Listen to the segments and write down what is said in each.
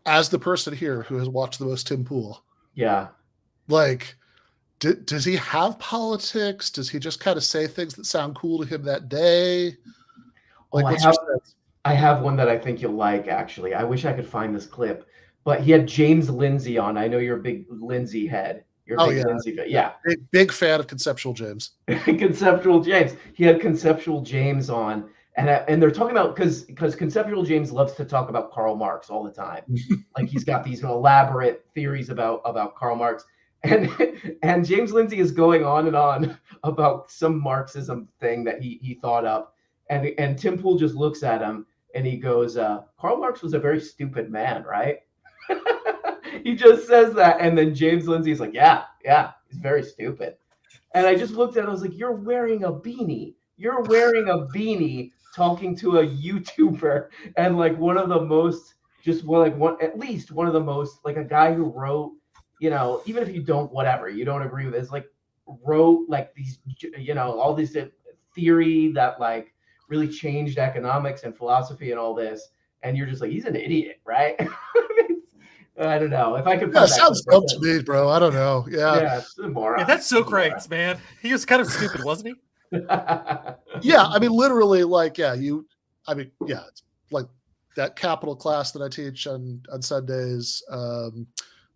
as the person here who has watched the most Tim Pool, Yeah. like, does he have politics? Does he just kind of say things that sound cool to him that day? Oh, Like, what's your sense? I have one that I think you'll like, actually. I wish I could find this clip, but he had James Lindsay on. I know you're a big Lindsay head. You're a Oh big yeah, Lindsay fan. Yeah. big fan of Conceptual James. Conceptual James. He had Conceptual James on, and they're talking about because Conceptual James loves to talk about Karl Marx all the time. Like he's got these elaborate theories about Karl Marx, and and James Lindsay is going on and on about some Marxism thing that he thought up, and Tim Pool just looks at him and he goes, "Karl Marx was a very stupid man, right?" He just says that, and then James Lindsay is like, "Yeah, he's very stupid." And I just looked at it, I was like, you're wearing a beanie. You're wearing a beanie talking to a YouTuber and like one of the most, at least one of the most, like a guy who wrote, even if you don't, whatever, you don't agree with this, like wrote like these, all this theory that like really changed economics and philosophy and all this. And you're just like, he's an idiot, right? I don't know if I could. Yeah, sounds dumb to me, bro. I don't know. Yeah, it's a moron. Yeah, that's so correct, man. He was kind of stupid, wasn't he? Yeah, I mean, literally, like, yeah, it's like that capital class that I teach on Sundays.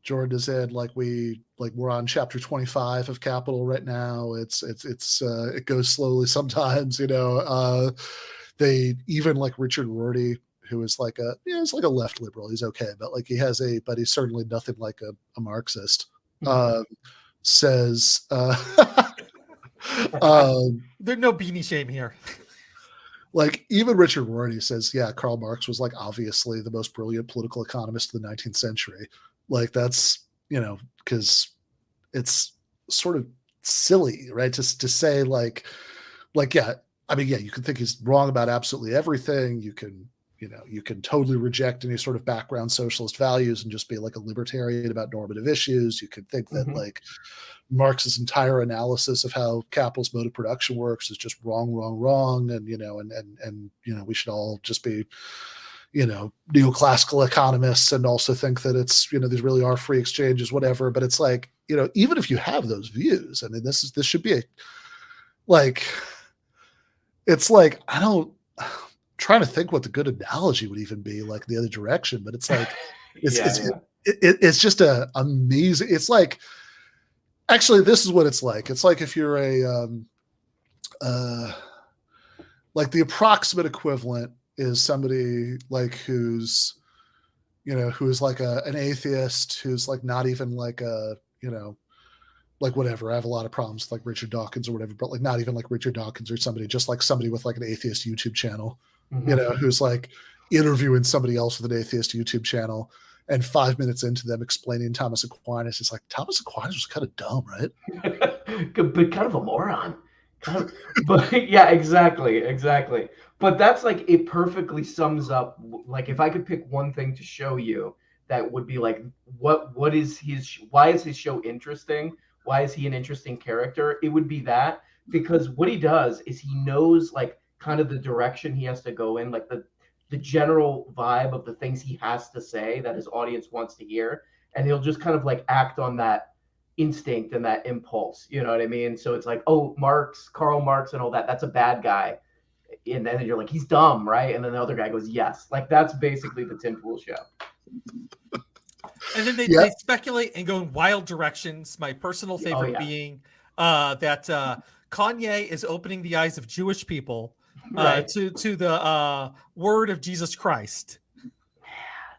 Jordan is in, like, we're on chapter 25 of Capital right now. It goes slowly sometimes, they even like Richard Rorty, who is like it's like a left liberal. He's okay, but like but he's certainly nothing like a Marxist. Says there's no beanie shame here. Like even Richard Rorty says, yeah, Karl Marx was like obviously the most brilliant political economist of the 19th century. Like that's, because it's sort of silly, right? Just to say like, yeah, I mean, yeah, you can think he's wrong about absolutely everything. You can totally reject any sort of background socialist values and just be like a libertarian about normative issues. You could think that like Marx's entire analysis of how capitalist mode of production works is just wrong. And, we should all just be, neoclassical economists and also think that it's, these really are free exchanges, whatever. But it's like, even if you have those views, I mean, this should be it's like, trying to think what the good analogy would even be, like the other direction, but it's like it's just a amazing. It's like, actually, this is what it's like. It's like if you're like the approximate equivalent is somebody like who's like an atheist, who's like not even like like whatever. I have a lot of problems with like Richard Dawkins or whatever, but like not even like Richard Dawkins or somebody, just like somebody with like an atheist YouTube channel. Who's like interviewing somebody else with an atheist YouTube channel, and 5 minutes into them explaining Thomas Aquinas, it's like, Thomas Aquinas was kind of dumb, right? But kind of a moron. But yeah, exactly. But that's like, it perfectly sums up, like if I could pick one thing to show you that would be like, why is his show interesting? Why is he an interesting character? It would be that, because what he does is he knows like kind of the direction he has to go in, like the general vibe of the things he has to say that his audience wants to hear, and he'll just kind of like act on that instinct and that impulse, you know what I mean? So it's like, oh, Karl Marx and all that's a bad guy, and then you're like, he's dumb, right? And then the other guy goes, yes. Like that's basically the Tim Pool show. And then they speculate and go in wild directions. My personal favorite being that Kanye is opening the eyes of Jewish people to the word of Jesus Christ.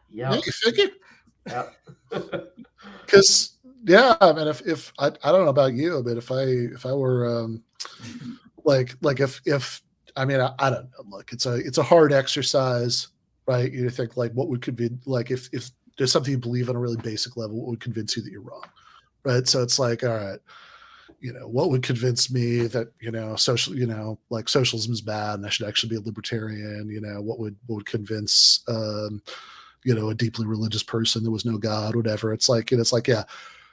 Yeah, you figure? Yeah. Because I mean, if I don't know about you, but if I were if I mean, I don't know. Look, it's a hard exercise, right? You think like what would convince, like if there's something you believe on a really basic level, what would convince you that you're wrong, right? So it's like, all right, what would convince me that, like socialism is bad and I should actually be a libertarian? What would convince, a deeply religious person there was no God, whatever. It's like, yeah.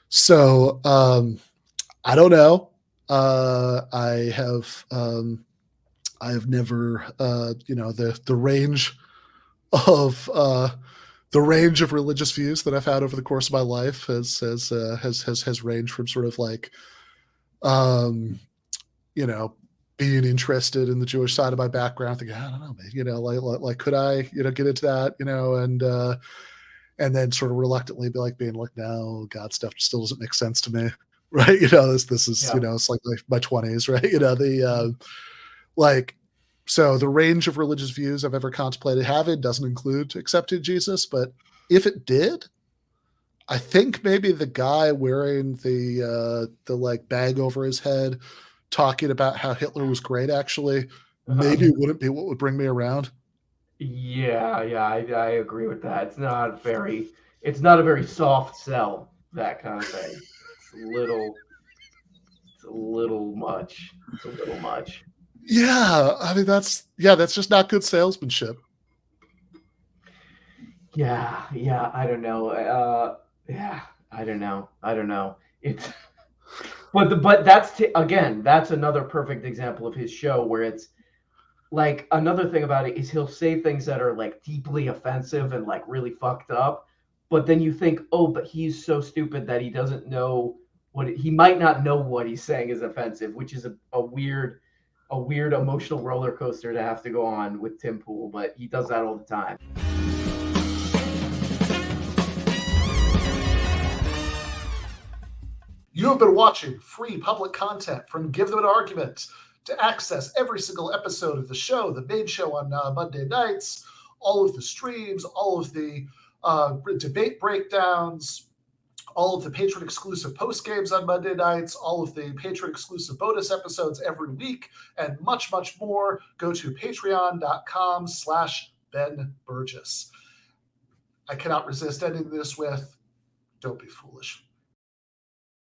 So, I don't know. I have never, the range of, the range of religious views that I've had over the course of my life has ranged from sort of like, you know, being interested in the Jewish side of my background, thinking, I don't know, man, you know, like could I, you know, get into that, you know, and then sort of reluctantly being like, no, God stuff still doesn't make sense to me, right? You know, this is, you know, it's like my 20s, right? You know, like, so the range of religious views I've ever contemplated having doesn't include accepting Jesus, but if it did, I think maybe the guy wearing the like bag over his head talking about how Hitler was great actually maybe wouldn't be what would bring me around. Yeah, I agree with that. It's not a very soft sell, that kind of thing. It's a little much. It's a little much. Yeah, I mean that's just not good salesmanship. Yeah, I don't know. I don't know. It's but again, that's another perfect example of his show where it's like, another thing about it is he'll say things that are like deeply offensive and like really fucked up, but then you think, oh, but he's so stupid that he doesn't know he might not know what he's saying is offensive, which is a weird emotional roller coaster to have to go on with Tim Pool, but he does that all the time. You have been watching free public content from Give Them an Argument. To access every single episode of the show, the main show on Monday nights, all of the streams, all of the debate breakdowns, all of the patron-exclusive postgames on Monday nights, all of the patron-exclusive bonus episodes every week, and much, much more, go to patreon.com/Ben Burgis. I cannot resist ending this with, don't be foolish.